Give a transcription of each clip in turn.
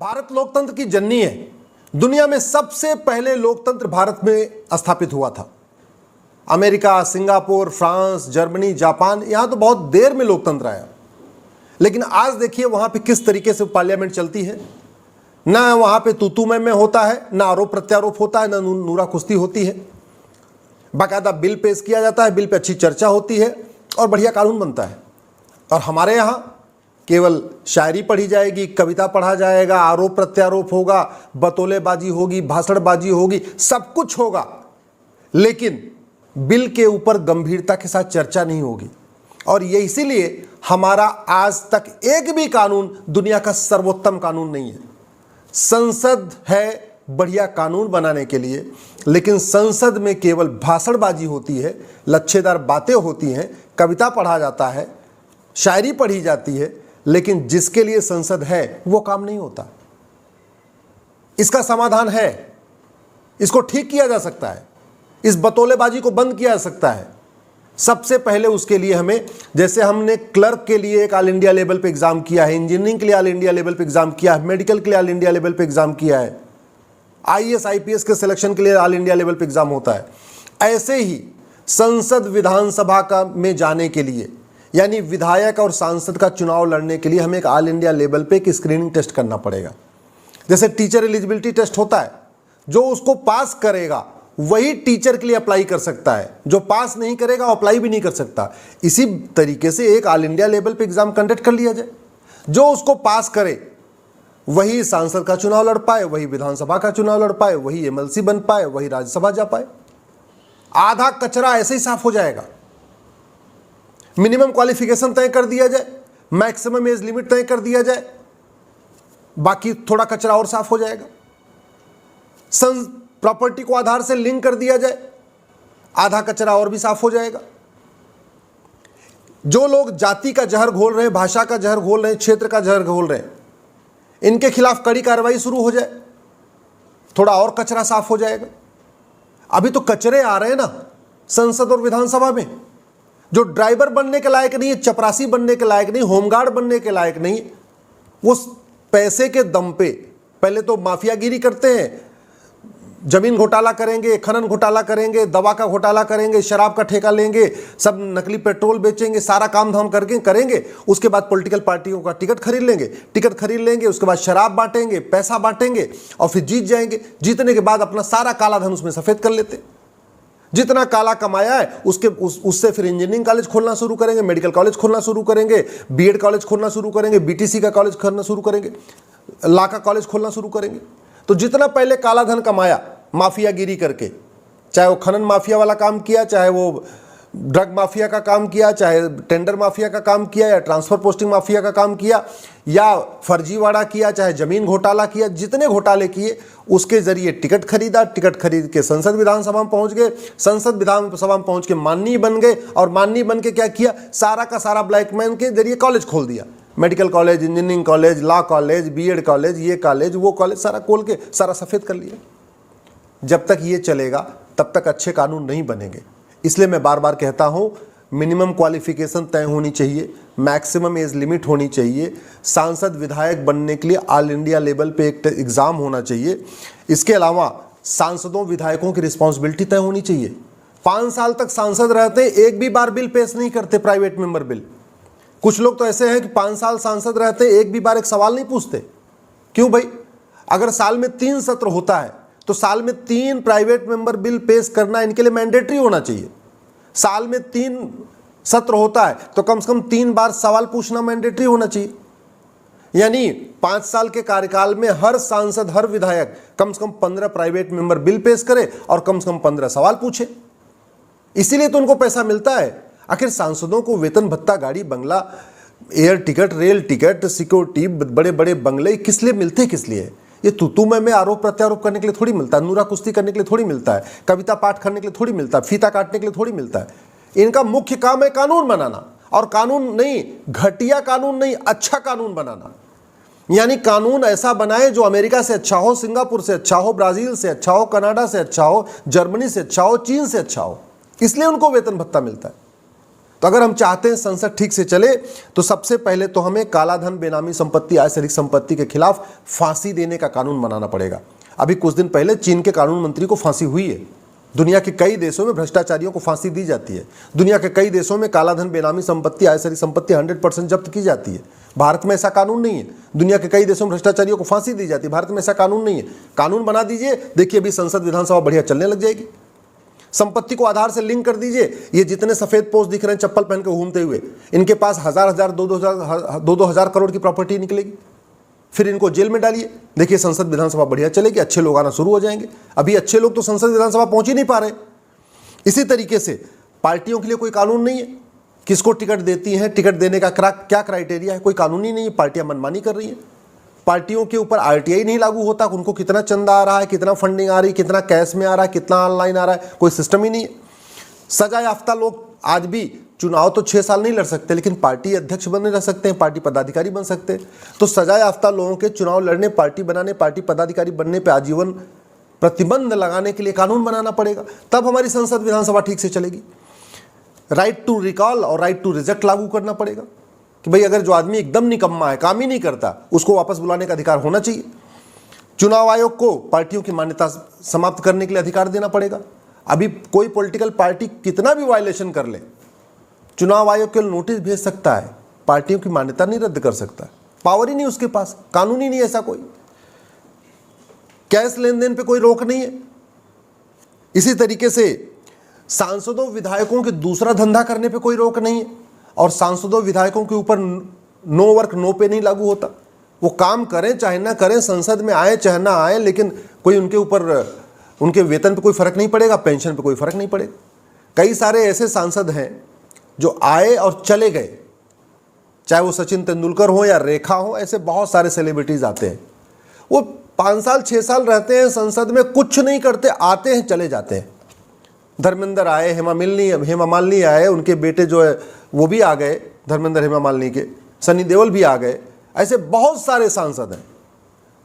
भारत लोकतंत्र की जननी है। दुनिया में सबसे पहले लोकतंत्र भारत में स्थापित हुआ था। America, Singapore, France, Germany, Japan, यहां तो बहुत देर में लोकतंत्र आया। लेकिन आज देखिए वहां पे किस तरीके से पार्लियामेंट चलती है। ना वहां पे तूतू में होता है, ना आरोप प्रत्यारोप होता है, ना नूरा कुश्ती होती है। बाकायदा बिल पेश किया जाता है, बिल पे अच्छी चर्चा होती है और बढ़िया कानून बनता है। और हमारे यहाँ केवल शायरी पढ़ी जाएगी, कविता पढ़ा जाएगा, आरोप प्रत्यारोप होगा, बतौलेबाजी होगी, भाषणबाजी होगी, सब कुछ होगा, लेकिन बिल के ऊपर गंभीरता के साथ चर्चा नहीं होगी। और ये इसीलिए हमारा आज तक एक भी कानून दुनिया का सर्वोत्तम कानून नहीं है। संसद है बढ़िया कानून बनाने के लिए, लेकिन संसद में केवल भाषणबाजी होती है, लच्छेदार बातें होती हैं, कविता पढ़ा जाता है, शायरी पढ़ी जाती है, लेकिन जिसके लिए संसद है वो काम नहीं होता। इसका समाधान है, इसको ठीक किया जा सकता है, इस बतौलेबाजी को बंद किया जा सकता है। सबसे पहले उसके लिए हमें, जैसे हमने क्लर्क के लिए एक ऑल इंडिया लेवल पे एग्जाम किया है, इंजीनियरिंग के लिए ऑल इंडिया लेवल पे एग्जाम किया है, मेडिकल के लिए ऑल इंडिया लेवल पे एग्जाम किया है, आईएएस आईपीएस के सिलेक्शन के लिए ऑल इंडिया लेवल पे एग्जाम होता है, ऐसे ही संसद विधानसभा का में जाने के लिए, यानी विधायक और सांसद का चुनाव लड़ने के लिए हमें एक ऑल इंडिया लेवल पे एक स्क्रीनिंग टेस्ट करना पड़ेगा। जैसे टीचर एलिजिबिलिटी टेस्ट होता है, जो उसको पास करेगा वही टीचर के लिए अप्लाई कर सकता है, जो पास नहीं करेगा वो अप्लाई भी नहीं कर सकता। इसी तरीके से एक ऑल इंडिया लेवल पे एग्जाम कंडक्ट कर लिया जाए, जो उसको पास करे वही सांसद का चुनाव लड़ पाए, वही विधानसभा का चुनाव लड़ पाए, वही एमएलसी बन पाए, वही राज्यसभा जा पाए। आधा कचरा ऐसे ही साफ हो जाएगा। मिनिमम क्वालिफिकेशन तय कर दिया जाए, मैक्सिमम एज लिमिट तय कर दिया जाए, बाकी थोड़ा कचरा और साफ हो जाएगा। प्रॉपर्टी को आधार से लिंक कर दिया जाए, आधा कचरा और भी साफ हो जाएगा। जो लोग जाति का जहर घोल रहे हैं, भाषा का जहर घोल रहे हैं, क्षेत्र का जहर घोल रहे हैं, इनके खिलाफ कड़ी कार्रवाई शुरू हो जाए, थोड़ा और कचरा साफ हो जाएगा। अभी तो कचरे आ रहे हैं ना संसद और विधानसभा में, जो ड्राइवर बनने के लायक नहीं है, चपरासी बनने के लायक नहीं, होमगार्ड बनने के लायक नहीं, वो पैसे के दम पे पहले तो माफियागिरी करते हैं, जमीन घोटाला करेंगे, खनन घोटाला करेंगे, दवा का घोटाला करेंगे, शराब का ठेका लेंगे, सब नकली पेट्रोल बेचेंगे, सारा काम धाम करके करेंगे। उसके बाद पॉलिटिकल पार्टियों का टिकट खरीद लेंगे, उसके बाद शराब बांटेंगे, पैसा बांटेंगे और फिर जीत जाएंगे। जीतने के बाद अपना सारा काला धन उसमें सफेद कर लेते। जितना काला कमाया है उससे फिर इंजीनियरिंग कॉलेज खोलना शुरू करेंगे, मेडिकल कॉलेज खोलना शुरू करेंगे, बीएड कॉलेज खोलना शुरू करेंगे, बीटीसी का कॉलेज खोलना शुरू करेंगे, लॉ का कॉलेज खोलना शुरू करेंगे। तो जितना पहले काला धन कमाया माफियागिरी करके, चाहे वो खनन माफिया वाला काम किया, चाहे वो ड्रग माफिया का काम किया, चाहे टेंडर माफिया का काम किया, या ट्रांसफर पोस्टिंग माफिया का काम किया, या फर्जीवाड़ा किया, चाहे जमीन घोटाला किया, जितने घोटाले किए उसके जरिए टिकट खरीदा, टिकट खरीद के संसद विधानसभा में पहुंच गए, संसद विधानसभा में पहुंच के माननीय बन गए, और माननीय बन के क्या किया, सारा का सारा ब्लैकमैन के जरिए कॉलेज खोल दिया। Medical college, engineering college, law college, BEd college, ये कॉलेज, वो कॉलेज, सारा खोल के सारा सफेद कर लिया। जब तक ये चलेगा तब तक अच्छे कानून नहीं बनेंगे। इसलिए मैं बार बार कहता हूं, मिनिमम क्वालिफिकेशन तय होनी चाहिए, मैक्सिमम एज लिमिट होनी चाहिए, सांसद विधायक बनने के लिए ऑल इंडिया लेवल पे एक एग्ज़ाम होना चाहिए। इसके अलावा सांसदों विधायकों की रिस्पॉन्सिबिलिटी तय होनी चाहिए। 5 साल तक सांसद रहते, एक भी बार बिल पेश नहीं करते, प्राइवेट मेंबर बिल। कुछ लोग तो ऐसे हैं कि 5 साल सांसद रहते, एक भी बार एक सवाल नहीं पूछते। क्यों भाई? अगर साल में 3 सत्र होता है तो साल में 3 प्राइवेट मेंबर बिल पेश करना इनके लिए मैंडेटरी होना चाहिए। साल में 3 सत्र होता है तो कम से कम 3 बार सवाल पूछना मैंडेटरी होना चाहिए। यानी 5 साल के कार्यकाल में हर सांसद, हर विधायक कम से कम 15 प्राइवेट मेंबर बिल पेश करे और कम से कम 15 सवाल पूछे। इसीलिए तो उनको पैसा मिलता है। आखिर सांसदों को वेतन भत्ता, गाड़ी बंगला, air ticket, rail ticket, security, बड़े बड़े बंगले किस लिए मिलते, किस लिए? ये तूतू में आरोप प्रत्यारोप करने के लिए थोड़ी मिलता है, नूरा कुश्ती करने के लिए थोड़ी मिलता है, कविता पाठ करने के लिए थोड़ी मिलता है, फीता काटने के लिए थोड़ी मिलता है। इनका मुख्य काम है कानून बनाना, और कानून नहीं, घटिया कानून नहीं, अच्छा कानून बनाना। यानी कानून ऐसा बनाए जो अमेरिका से अच्छा हो, सिंगापुर से अच्छा हो, ब्राजील से अच्छा हो, कनाडा से अच्छा हो, जर्मनी से अच्छा हो, चीन से अच्छा हो। इसलिए उनको वेतन भत्ता मिलता है। तो अगर हम चाहते हैं संसद ठीक से चले तो सबसे पहले तो हमें काला धन, बेनामी संपत्ति, आय से अधिक संपत्ति के खिलाफ फांसी देने का कानून बनाना पड़ेगा। अभी कुछ दिन पहले चीन के कानून मंत्री को फांसी हुई है। दुनिया के कई देशों में भ्रष्टाचारियों को फांसी दी जाती है। दुनिया के कई देशों में काला धन, बेनामी संपत्ति, आय से अधिक संपत्ति 100% जब्त की जाती है। भारत में ऐसा कानून नहीं है। दुनिया के कई देशों में भ्रष्टाचारियों को फांसी दी जाती है, भारत में ऐसा कानून नहीं है। कानून बना दीजिए, देखिए अभी संसद विधानसभा बढ़िया चलने लग जाएगी। संपत्ति को आधार से लिंक कर दीजिए। ये जितने सफेद पोस्ट दिख रहे हैं चप्पल पहन के घूमते हुए, इनके पास हजार 2,000 करोड़ की प्रॉपर्टी निकलेगी। फिर इनको जेल में डालिए, देखिए संसद विधानसभा बढ़िया चलेगी, अच्छे लोग आना शुरू हो जाएंगे। अभी अच्छे लोग तो संसद विधानसभा पहुंच ही नहीं पा रहे। इसी तरीके से पार्टियों के लिए कोई कानून नहीं है। किसको टिकट देती हैं, टिकट देने का क्या क्राइटेरिया है, कोई कानून ही नहीं है। पार्टियां मनमानी कर रही हैं। पार्टियों के ऊपर आरटीआई नहीं लागू होता, उनको कितना चंदा आ रहा है, कितना फंडिंग आ रही है, कितना कैश में आ रहा है, कितना ऑनलाइन आ रहा है, कोई सिस्टम ही नहीं है। सजा याफ्ता लोग आज भी चुनाव तो 6 साल नहीं लड़ सकते, लेकिन पार्टी अध्यक्ष बने रह सकते हैं, पार्टी पदाधिकारी बन सकते हैं। तो सजा याफ्ता लोगों के चुनाव लड़ने, पार्टी बनाने, पार्टी पदाधिकारी बनने पर आजीवन प्रतिबंध लगाने के लिए कानून बनाना पड़ेगा, तब हमारी संसद विधानसभा ठीक से चलेगी। राइट टू रिकॉल और राइट टू रिजेक्ट लागू करना पड़ेगा कि भाई अगर जो आदमी एकदम निकम्मा है, काम ही नहीं करता, उसको वापस बुलाने का अधिकार होना चाहिए। चुनाव आयोग को पार्टियों की मान्यता समाप्त करने के लिए अधिकार देना पड़ेगा। अभी कोई पॉलिटिकल पार्टी कितना भी वायलेशन कर ले, चुनाव आयोग के नोटिस भेज सकता है, पार्टियों की मान्यता नहीं रद्द कर सकता। पावर ही नहीं उसके पास, कानून ही नहीं ऐसा कोई। कैश लेन देन पे कोई रोक नहीं है। इसी तरीके से सांसदों विधायकों के दूसरा धंधा करने पे कोई रोक नहीं है, और सांसदों विधायकों के ऊपर नो वर्क नो पे नहीं लागू होता। वो काम करें चाहे ना करें, संसद में आए चाहे ना आए, लेकिन कोई उनके ऊपर, उनके वेतन पे कोई फर्क नहीं पड़ेगा, पेंशन पे कोई फर्क नहीं पड़ेगा। कई सारे ऐसे सांसद हैं जो आए और चले गए, चाहे वो सचिन तेंदुलकर हो या रेखा हो, ऐसे बहुत सारे सेलिब्रिटीज आते हैं। वो 5 साल 6 साल रहते हैं संसद में, कुछ नहीं करते, आते हैं चले जाते हैं। धर्मेंद्र आए, हेमा मालिनी आए, उनके बेटे जो है वो भी आ गए, धर्मेंद्र हेमा मालिनी के, सनी देओल भी आ गए। ऐसे बहुत सारे सांसद हैं।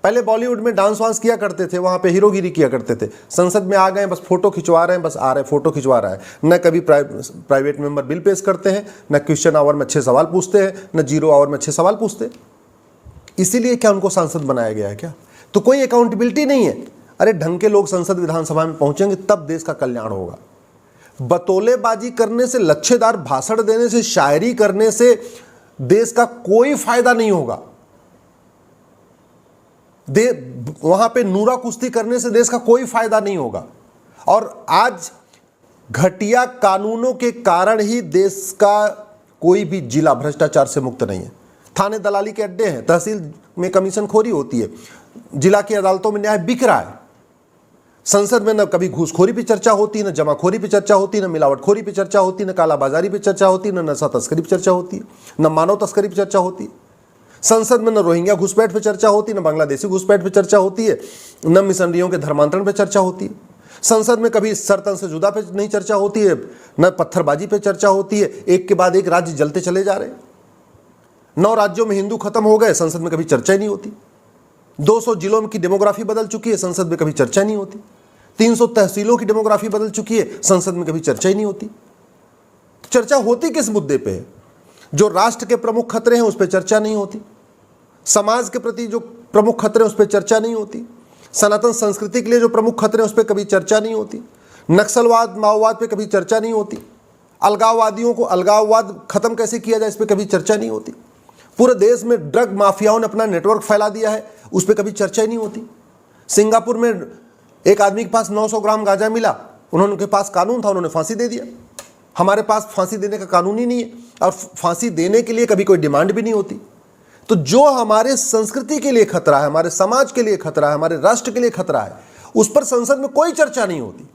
पहले बॉलीवुड में डांस वांस किया करते थे, वहाँ पे हीरोगिरी किया करते थे, संसद में आ गए, बस फोटो खिंचवा रहे हैं, बस आ रहे फोटो खिंचवा रहा है। न कभी प्राइवेट मेंबर बिल पेश करते हैं, न क्वेश्चन आवर में 6 सवाल पूछते हैं, न 0 आवर में 6 सवाल पूछते हैं। इसीलिए क्या उनको सांसद बनाया गया है क्या? तो कोई अकाउंटेबिलिटी नहीं है। अरे ढंग के लोग संसद विधानसभा में पहुंचेंगे तब देश का कल्याण होगा। बतौलेबाजी करने से, लच्छेदार भाषण देने से, शायरी करने से देश का कोई फायदा नहीं होगा। वहां पे नूरा कुश्ती करने से देश का कोई फायदा नहीं होगा। और आज घटिया कानूनों के कारण ही देश का कोई भी जिला भ्रष्टाचार से मुक्त नहीं है। थाने दलाली के अड्डे हैं, तहसील में कमीशन खोरी होती है, जिला की अदालतों में न्याय बिक रहा है। संसद में न कभी घूसखोरी पे चर्चा होती, न जमाखोरी पे चर्चा होती, न मिलावटखोरी पे चर्चा होती, न कालाबाजारी पे चर्चा होती, न नशा तस्करी पे चर्चा होती, न मानव तस्करी पे चर्चा होती। संसद में न रोहिंग्या घुसपैठ पे चर्चा होती, न बांग्लादेशी घुसपैठ पे चर्चा होती है, न मिशनरियों के धर्मांतरण पे चर्चा होती है। संसद में कभी सरतन से जुदा पे नहीं चर्चा होती है, न पत्थरबाजी पे चर्चा होती है। एक के बाद एक राज्य जलते चले जा रहे हैं। 9 राज्यों में हिंदू खत्म हो गए, संसद में कभी चर्चा ही नहीं होती। 200 जिलों की डेमोग्राफी बदल चुकी है, संसद में कभी चर्चा नहीं होती। 300 तहसीलों की डेमोग्राफी बदल चुकी है, संसद में कभी चर्चा ही नहीं होती। चर्चा होती किस मुद्दे पे है? जो राष्ट्र के प्रमुख खतरे हैं उस पर चर्चा नहीं होती, समाज के प्रति जो प्रमुख खतरे हैं उस पर चर्चा नहीं होती, सनातन संस्कृति के लिए जो प्रमुख खतरे हैं उस पर कभी चर्चा नहीं होती, नक्सलवाद माओवाद पे कभी चर्चा नहीं होती, अलगाववादियों को अलगाववाद खत्म कैसे किया जाए इस पर कभी चर्चा नहीं होती। पूरे देश में ड्रग माफियाओं ने अपना नेटवर्क फैला दिया है, उस पर कभी चर्चा ही नहीं होती। सिंगापुर में एक आदमी के पास 900 ग्राम गांजा मिला, उनके पास कानून था, उन्होंने फांसी दे दिया। हमारे पास फांसी देने का कानून ही नहीं है, और फांसी देने के लिए कभी कोई डिमांड भी नहीं होती। तो जो हमारे संस्कृति के लिए खतरा है, हमारे समाज के लिए खतरा है, हमारे राष्ट्र के लिए खतरा है, उस पर संसद में कोई चर्चा नहीं होती।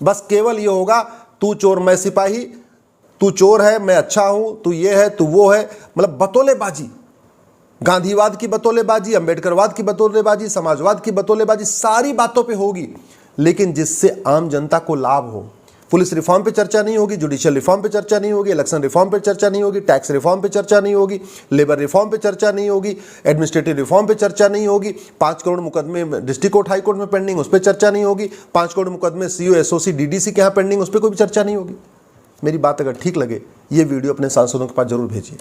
बस केवल ये होगा, तू चोर मैं सिपाही, तू चोर है मैं अच्छा हूं, तू ये है तू वो है, मतलब बतौलेबाजी, गांधीवाद की बतौलेबाजी, अंबेडकरवाद की बतौलेबाजी, समाजवाद की बतौलेबाजी, सारी बातों पे होगी, लेकिन जिससे आम जनता को लाभ हो। पुलिस रिफॉर्म पे चर्चा नहीं होगी, जुडिशियल रिफॉर्म पे चर्चा नहीं होगी, इलेक्शन रिफॉर्म पे चर्चा नहीं होगी, टैक्स रिफॉर्म पे चर्चा नहीं होगी, लेबर रिफॉर्म पे चर्चा नहीं होगी, एडमिनिस्ट्रेटिव रिफॉर्म पे चर्चा नहीं होगी, 5 करोड़ मुकदमे डिस्ट्रिक्ट कोर्ट हाई कोर्ट में पेंडिंग, उस पर चर्चा नहीं होगी, 5 करोड़ मुकदमे सीओ एसओसी डीडीसी के यहाँ पेंडिंग, उस पर कोई भी चर्चा नहीं होगी। मेरी बात अगर ठीक लगे ये वीडियो अपने सांसदों के पास जरूर भेजिए।